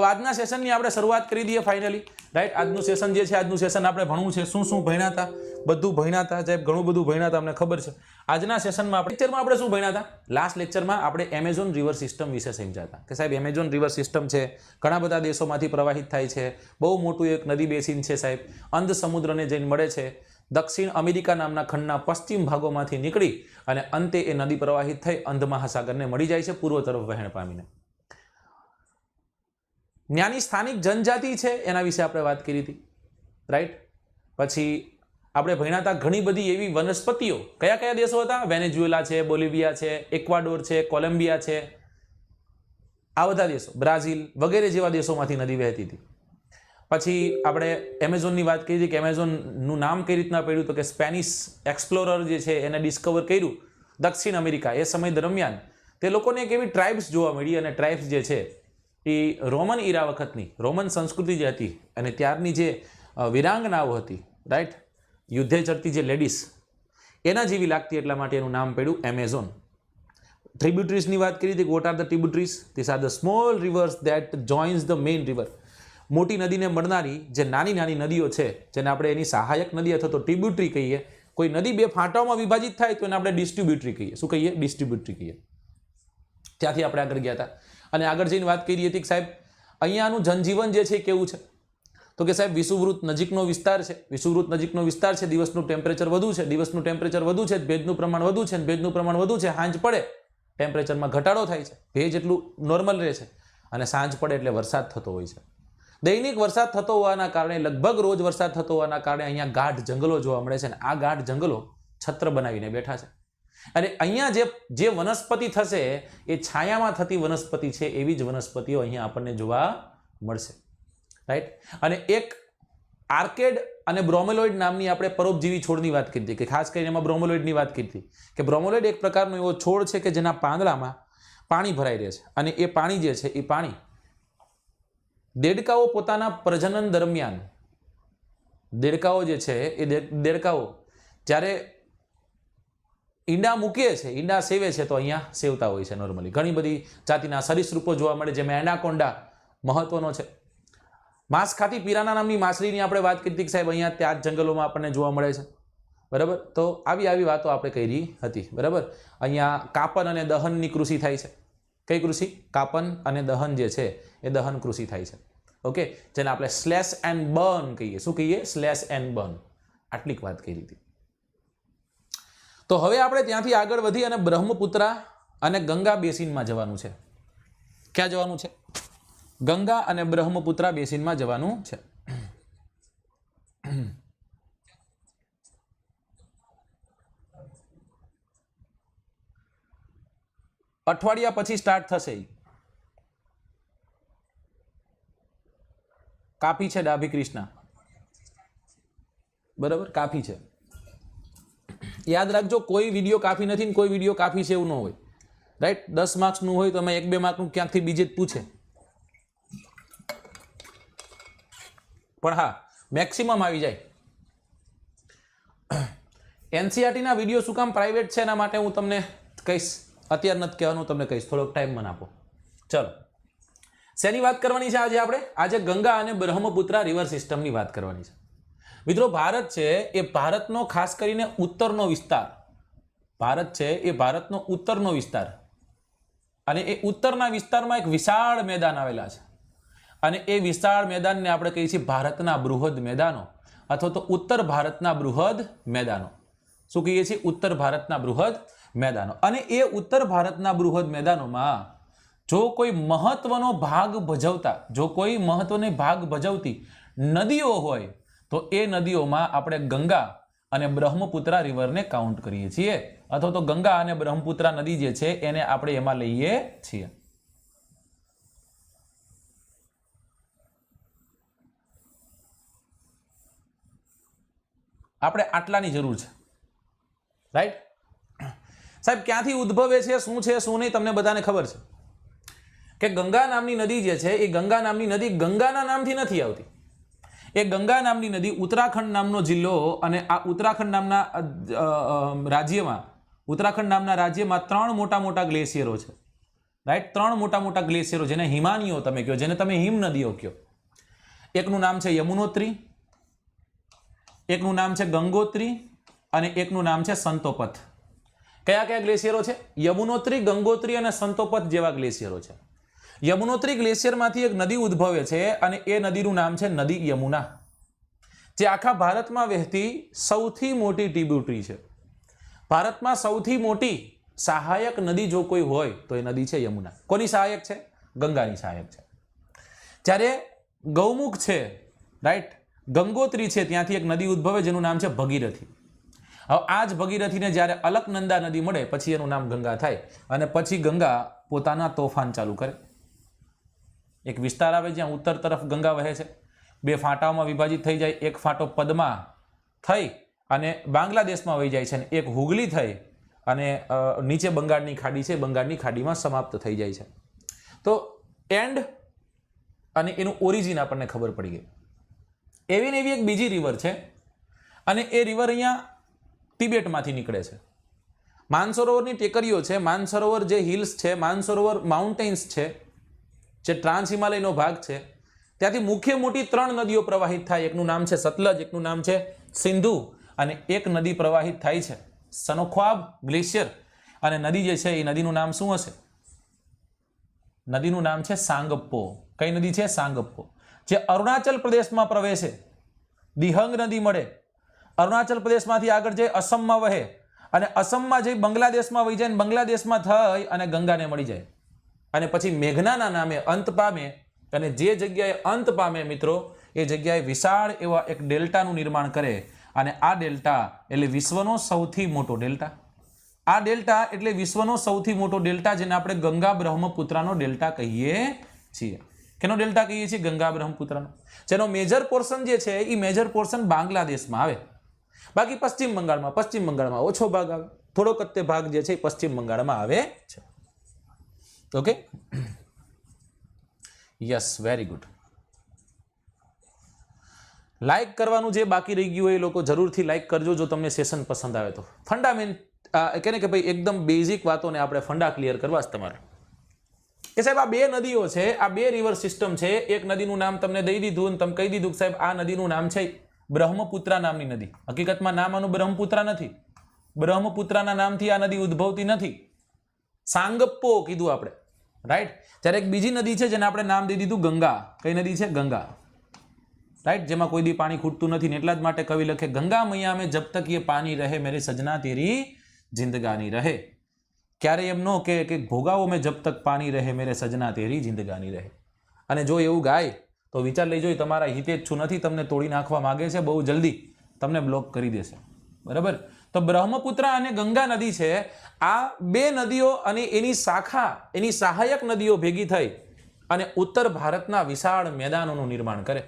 તો આજના સેશનની આપણે શરૂઆત કરી દઈએ ફાઇનલી, રાઈટ। આજનું સેશન જે છે, આજનું સેશન આપણે ભણવું છે, શું શું ભણ્યા હતા, બધું ભણ્યા હતા, સાહેબ ઘણું બધું ભણ્યા હતા, અમને ખબર છે। આજના સેશનમાં આપણે લેક્ચરમાં આપણે શું ભણ્યા હતા? લાસ્ટ લેક્ચરમાં આપણે એમેઝોન રિવર સિસ્ટમ વિશે સમજ્યા હતા કે સાહેબ એમેઝોન રિવર સિસ્ટમ છે, ઘણા બધા દેશોમાંથી પ્રવાહિત થાય છે, બહુ મોટું એક નદી બેસિન છે સાહેબ, અંધ સમુદ્રને જઈને મળે છે, દક્ષિણ અમેરિકા નામના ખંડના પશ્ચિમ ભાગોમાંથી નીકળી અને અંતે એ નદી પ્રવાહિત થઈ અંધ મહાસાગરને મળી જાય છે, પૂર્વ તરફ વહેણ પામીને। ત્યાંની સ્થાનિક જનજાતિ છે એના વિશે આપણે વાત કરી હતી, રાઈટ। પછી આપણે ભણ્યા હતા ઘણી બધી એવી વનસ્પતિઓ, કયા કયા દેશો હતા? વેનેઝુએલા છે, બોલિવિયા છે, ઇક્વાડોર છે, કોલંબિયા છે, આ બધા દેશો, બ્રાઝિલ વગેરે જેવા દેશોમાંથી નદી વહેતી હતી। પછી આપણે એમેઝોનની વાત કરી હતી કે એમેઝોનનું નામ કઈ રીતના પડ્યું, તો કે સ્પેનિશ એક્સપ્લોરર જે છે એને ડિસ્કવર કર્યું દક્ષિણ અમેરિકા, એ સમય દરમિયાન તે લોકોને એક એવી ટ્રાઇબ્સ જોવા મળી, અને ટ્રાઇબ્સ જે છે એ રોમન ઈરા વખતની રોમન સંસ્કૃતિ જે હતી અને ત્યારની જે વિરાંગનાઓ હતી, રાઈટ, યુદ્ધે ચડતી જે લેડીઝ, એના જેવી લાગતી, એટલા માટે એનું નામ પડ્યું એમેઝોન। ટ્રિબ્યુટરીઝની વાત કરી હતી, what are the tributaries? These are the small rivers that joins the main river. મોટી નદીને મળનારી જે નાની નાની નદીઓ છે, જેને આપણે એની સહાયક નદી અથવા તો ટ્રિબ્યુટરી કહીએ। કોઈ નદી બે ફાંટાઓમાં વિભાજિત થાય તો એને આપણે ડિસ્ટ્રીબ્યુટરી કહીએ। શું કહીએ? ડિસ્ટ્રીબ્યુટરી કહીએ। ત્યાંથી આપણે આગળ ગયા હતા અને આગળ જઈને વાત કરી હતી કે સાહેબ અહીંયાનું જનજીવન જે છે કેવું છે, તો કે સાહેબ વિષુવવૃત્ત નજીકનો વિસ્તાર છે, વિષુવવૃત્ત નજીકનો વિસ્તાર છે, દિવસનું ટેમ્પરેચર વધુ છે, દિવસનું ટેમ્પરેચર વધુ છે, ભેજનું પ્રમાણ વધુ છે, ભેજનું પ્રમાણ વધુ છે, સાંજ પડે ટેમ્પરેચરમાં ઘટાડો થાય છે, ભેજ એટલું નોર્મલ રહે છે, અને સાંજ પડે એટલે વરસાદ થતો હોય છે। દૈનિક વરસાદ થતો હોવાના કારણે, લગભગ રોજ વરસાદ થતો હોવાના કારણે અહીંયા ગાઢ જંગલો જોવા મળે છે, અને આ ગાઢ જંગલો છત્ર બનાવીને બેઠા છે, અને અહીંયા જે વનસ્પતિ થશે એ છાયામાં થતી વનસ્પતિ છે, એવી જ વનસ્પતિઓ અહીંયા આપણને જોવા મળશે, રાઈટ। અને એક આર્કેડ અને બ્રોમેલોઇડ નામની આપણે પરોપજીવી છોડની વાત કરી હતી, કે ખાસ કરીને એમાં બ્રોમેલોઇડની વાત કરી હતી કે બ્રોમેલોઇડ એક પ્રકારનો એવો છોડ છે કે જેના પાંદડામાં પાણી ભરાઈ રહે છે, અને એ પાણી જે છે એ પાણી દેડકાઓ પોતાના પ્રજનન દરમિયાન, દેડકાઓ જે છે એ દેડકાઓ જ્યારે ઈંડા મૂકે છે, ઈંડા સેવે છે, તો અહીંયા સેવતા હોય છે નોર્મલી। ઘણી બધી જાતિના સરીસૃપો જોવા મળે, જેમાં એનાકોન્ડા મહત્વનો છે। માંસ ખાતી પિરાના નામની માછલીની આપણે વાત કરી હતી કે સાહેબ અહીંયા ત્યાં જ જંગલોમાં આપણને જોવા મળે છે, બરાબર। તો આવી વાતો આપણે કરી હતી, બરાબર। અહીંયા કાપન અને દહનની કૃષિ થાય છે। કઈ કૃષિ? કાપન અને દહન જે છે એ દહન કૃષિ થાય છે, ઓકે, જેને આપણે સ્લેશ એન્ડ બર્ન કહીએ। શું કહીએ? Slash and burn. આટલીક વાત કરી હતી। તો હવે આપણે ત્યાંથી આગળ વધી અને બ્રહ્મપુત્રા અને ગંગા બેસિનમાં જવાનું છે। ક્યાં જવાનું છે? ગંગા અને બ્રહ્મપુત્રા બેસિનમાં જવાનું છે। અઠવાડિયા પછી સ્ટાર્ટ થશે। કાપી છે ડાભી કૃષ્ણા, બરાબર, કાફી છે। યાદ રાખજો, કોઈ વિડીયો કાફી નથી ને કોઈ વિડીયો કાફી છે એવું ન હોય, રાઈટ। 10 માર્ક્સનું હોય તો અમે 1-2 માર્કનું ક્યાંકથી બીજે જ પૂછે, પણ હા મેક્સિમમ આવી જાય। એનસીઆરટીના વિડીયો શું કામ પ્રાઇવેટ છે એના માટે હું તમને કહીશ, અત્યારે નથી કહેવાનું, તમને કહીશ, થોડોક ટાઈમ મને આપો। ચલો, શેની વાત કરવાની છે આજે આપણે? આજે ગંગા અને બ્રહ્મપુત્રા રિવર સિસ્ટમની વાત કરવાની છે। મિત્રો, ભારત છે એ ભારતનો ખાસ કરીને ઉત્તરનો વિસ્તાર, ભારત છે એ ભારતનો ઉત્તરનો વિસ્તાર, અને એ ઉત્તરના વિસ્તારમાં એક વિશાળ મેદાન આવેલા છે, અને એ વિશાળ મેદાનને આપણે કહીએ છીએ ભારતના બૃહદ મેદાનો, અથવા તો ઉત્તર ભારતના બૃહદ મેદાનો। શું કહીએ છીએ? ઉત્તર ભારતના બૃહદ મેદાનો। અને એ ઉત્તર ભારતના બૃહદ મેદાનોમાં જો કોઈ મહત્વનો ભાગ ભજવતા, જો કોઈ મહત્વનો ભાગ ભજવતી નદીઓ હોય તો એ નદીઓમાં આપણે ગંગા અને બ્રહ્મપુત્રા રિવરને કાઉન્ટ કરીએ છીએ, અથવા તો ગંગા અને બ્રહ્મપુત્રા નદી જે છે એને આપણે એમાં લઈએ છીએ। આપણે આટલાની જરૂર છે, રાઈટ સાહેબ। ક્યાંથી ઉદ્ભવે છે, શું છે, શું નહીં, તમને બધાને ખબર છે કે ગંગા નામની નદી જે છે એ ગંગા નામની નદી ગંગાના નામથી નથી આવતી। એ ગંગા નામની નદી ઉત્તરાખંડ નામનો જિલ્લો, અને આ ઉત્તરાખંડ નામના રાજ્યમાં 3 મોટા મોટા ગ્લેશિયરો છે। રાઈટ, 3 મોટા મોટા ગ્લેશિયરો, જેને હિમાનીઓ તમે કહો, જેને તમે હિમ નદીઓ કહો. એકનું નામ છે યમુનોત્રી, એકનું નામ છે ગંગોત્રી અને એકનું નામ છે સંતોપથ. કયા કયા ગ્લેશિયરો છે? યમુનોત્રી, ગંગોત્રી અને સંતોપથ જેવા ગ્લેશિયરો છે. યમુનોત્રી ગ્લેશિયરમાંથી એક નદી ઉદ્ભવે છે અને એ નદીનું નામ છે નદી યમુના, જે આખા ભારતમાં વહેતી સૌથી મોટી ટ્રિબ્યુટરી છે. ભારતમાં સૌથી મોટી સહાયક નદી જો કોઈ હોય તો એ નદી છે યમુના. કોની સહાયક છે? ગંગાની સહાયક છે. જ્યારે ગૌમુખ છે, રાઈટ, ગંગોત્રી છે, ત્યાંથી એક નદી ઉદ્ભવે જેનું નામ છે ભગીરથી. હવે આ જ ભગીરથીને જ્યારે અલકનંદા નદી મળે પછી એનું નામ ગંગા થાય અને પછી ગંગા પોતાના તોફાન ચાલુ કરે. એક વિસ્તાર આવે જ્યાં ઉત્તર તરફ ગંગા વહે છે, 2 ફાંટાઓમાં વિભાજિત થઈ જાય. એક ફાંટો પદ્મા થઈ અને બાંગ્લાદેશમાં વહી જાય છે અને એક હુગલી થઈ અને નીચે બંગાળની ખાડી છે, બંગાળની ખાડીમાં સમાપ્ત થઈ જાય છે. તો એન્ડ અને એનું ઓરિજિન આપણને ખબર પડી ગઈ. એવી ને એવી એક બીજી રિવર છે અને એ રિવર અહીંયા તિબેટમાંથી નીકળે છે. માનસરોવરની ટેકરીઓ છે, માનસરોવર જે હિલ્સ છે, માનસરોવર માઉન્ટેન્સ છે, જે ટ્રાન્સ હિમાલયનો ભાગ છે, ત્યાંથી મુખ્ય મોટી 3 નદીઓ પ્રવાહિત થાય. એકનું નામ છે સતલજ, એકનું નામ છે સિંધુ અને એક નદી પ્રવાહિત થાય છે સનોખ્વાબ ગ્લેશિયર. અને નદી જે છે એ નદીનું નામ શું હશે? નદીનું નામ છે સાંગપ્પો. કઈ નદી છે? સાંગપ્પો, જે અરુણાચલ પ્રદેશમાં પ્રવેશે. દિહંગ નદી મળે, અરુણાચલ પ્રદેશમાંથી આગળ જઈ અસમમાં વહે અને અસમમાં જઈ બાંગ્લાદેશમાં વહી જાય, બાંગ્લાદેશમાં થઈ અને ગંગાને મળી જાય અને પછી મેઘનાના નામે અંત પામે. અને જે જગ્યાએ અંત પામે મિત્રો, એ જગ્યાએ વિશાળ એવા એક ડેલ્ટાનું નિર્માણ કરે અને આ ડેલ્ટા એટલે વિશ્વનો સૌથી મોટો ડેલ્ટા. આ ડેલ્ટા એટલે વિશ્વનો સૌથી મોટો ડેલ્ટા, જેને આપણે ગંગા બ્રહ્મપુત્રાનો ડેલ્ટા કહીએ છીએ. કેનો ડેલ્ટા કહીએ છીએ? ગંગા બ્રહ્મપુત્રાનો. જેનો મેજર પોર્શન જે છે એ મેજર પોર્શન બાંગ્લાદેશમાં આવે, બાકી પશ્ચિમ બંગાળમાં ઓછો ભાગ આવે. થોડોક તે ભાગ જે છે એ પશ્ચિમ બંગાળમાં આવે છે. Okay, yes, very good. Like કરવાનું જે બાકી રહી ગયું હોય એ લોકો જરૂરથી લાઈક કરજો જો તમને સેશન પસંદ આવે તો. ફંડામેન્ટ કે ને કે ભાઈ એકદમ બેઝિક વાતોને આપણે ફંડા ક્લિયર કરવા જ તમારે કે સાહેબ આ 2 નદીઓ છે, આ 2 રિવર સિસ્ટમ છે. એક નદીનું નામ તમને દઈ દીધું અને તમે કહી દીધું કે સાહેબ આ નદીનું નામ છે બ્રહ્મપુત્રા નામની નદી. હકીકતમાં નામ આનું બ્રહ્મપુત્રા નથી. બ્રહ્મપુત્રાના નામથી આ નદી ઉદ્ભવતી નથી. સાંગપ્પો કીધું આપણે, રાઈટ. જ્યારે એક બીજી નદી છે જેને આપણે નામ દઈ દીધું ગંગા. કઈ નદી છે? ગંગા, રાઈટ, જેમાં કોઈ દી પાણી ખૂટતું નથી. એટલા જ માટે કવિ લખે ગંગા મૈયા મેં જબ તક ये पानी रहे मेरी सजना तेरी जिंदगानी रहे. ક્યારે એમ નો કે ભોગાવો મેં જબ તક પાણી રહે મેરે સજના તેરી જિંદગાની રહે. અને જો એવું ગાય તો વિચાર લઈ જોઈ તમારા હિતે જ છું નથી, તમને તોડી નાખવા માંગે છે, બહુ જલ્દી તમને બ્લોક કરી દેશે. બરાબર. તો બ્રહ્મપુત્રા અને ગંગા નદી છે, આ 2 નદીઓ અને એની શાખા, એની સહાયક નદીઓ ભેગી થઈ અને ઉત્તર ભારતના વિશાળ મેદાનોનું નિર્માણ કરે.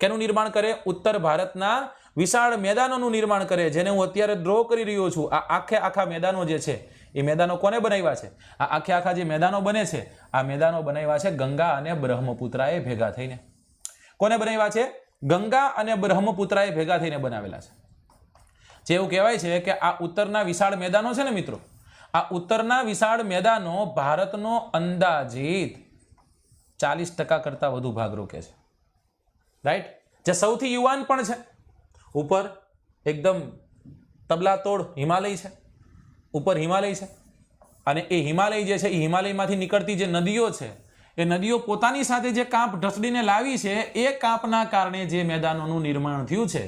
કેનું નિર્માણ કરે? ઉત્તર ભારતના વિશાળ મેદાનોનું નિર્માણ કરે, જેને હું અત્યારે ડ્રો કરી રહ્યો છું. આ આખા મેદાનો જે છે એ મેદાનો કોને બનાવ્યા છે? આ આખા જે મેદાનો બને છે, આ મેદાનો બનાવ્યા છે ગંગા અને બ્રહ્મપુત્રાએ ભેગા થઈને. કોને બનાવ્યા છે? ગંગા અને બ્રહ્મપુત્રાએ ભેગા થઈને બનાવેલા છે. જે એવું કહેવાય છે કે આ ઉત્તરના વિશાળ મેદાનો છે ને મિત્રો, આ ઉત્તરના વિશાળ મેદાનો ભારતનો અંદાજિત 40% કરતા વધુ ભાગ રોકે છે, રાઈટ. જે સૌથી યુવાન પણ છે, ઉપર એકદમ તબલા તોડ હિમાલય છે, ઉપર હિમાલય છે અને એ હિમાલય જે છે એ હિમાલયમાંથી નીકળતી જે નદીઓ છે એ નદીઓ પોતાની સાથે જે કાંપ ઢસડીને લાવી છે, એ કાંપના કારણે જે મેદાનોનું નિર્માણ થયું છે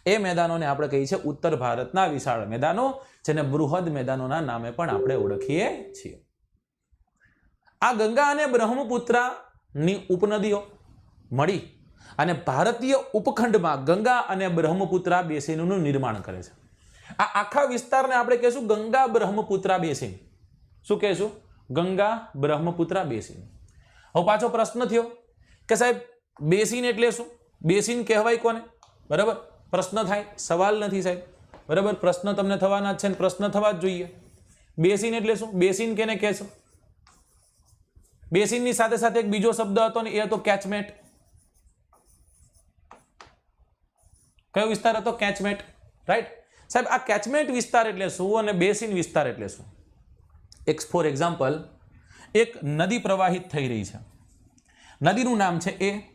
એ મેદાનોને આપણે કહીએ છીએ ઉત્તર ભારતના વિશાળ મેદાનો, જેને બૃહદ મેદાનોના નામે પણ આપણે ઓળખીએ છીએ. આ ગંગા અને બ્રહ્મપુત્રાની ઉપનદીઓ મળી અને ભારતીય ઉપખંડમાં ગંગા અને બ્રહ્મપુત્રા બેસિનનું નિર્માણ કરે છે. આ આખા વિસ્તારને આપણે કહીશું ગંગા બ્રહ્મપુત્રા બેસિન. શું કહીશું? ગંગા બ્રહ્મપુત્રા બેસિન. હવે પાછો પ્રશ્ન થયો કે સાહેબ બેસિન એટલે શું? બેસિન કહેવાય કોને? બરાબર, પ્રશ્ન થાય, સવાલ નથી સાહેબ. બરાબર, પ્રશ્ન તમને થવાના જ છે ને, પ્રશ્ન થવા જ જોઈએ. બેસિન એટલે શું? બેસિન કેને કહેશો? બેસિનની સાથે સાથે એક બીજો શબ્દ હતો ને, એ હતો કેચમેન્ટ. કયો વિસ્તાર હતો? Catchment, right. સાહેબ આ કેચમેન્ટ વિસ્તાર એટલે શું અને બેસિન વિસ્તાર એટલે શું? ફોર એક્ઝામ્પલ, એક નદી પ્રવાહિત થઈ રહી છે. નદીનું નામ છે એ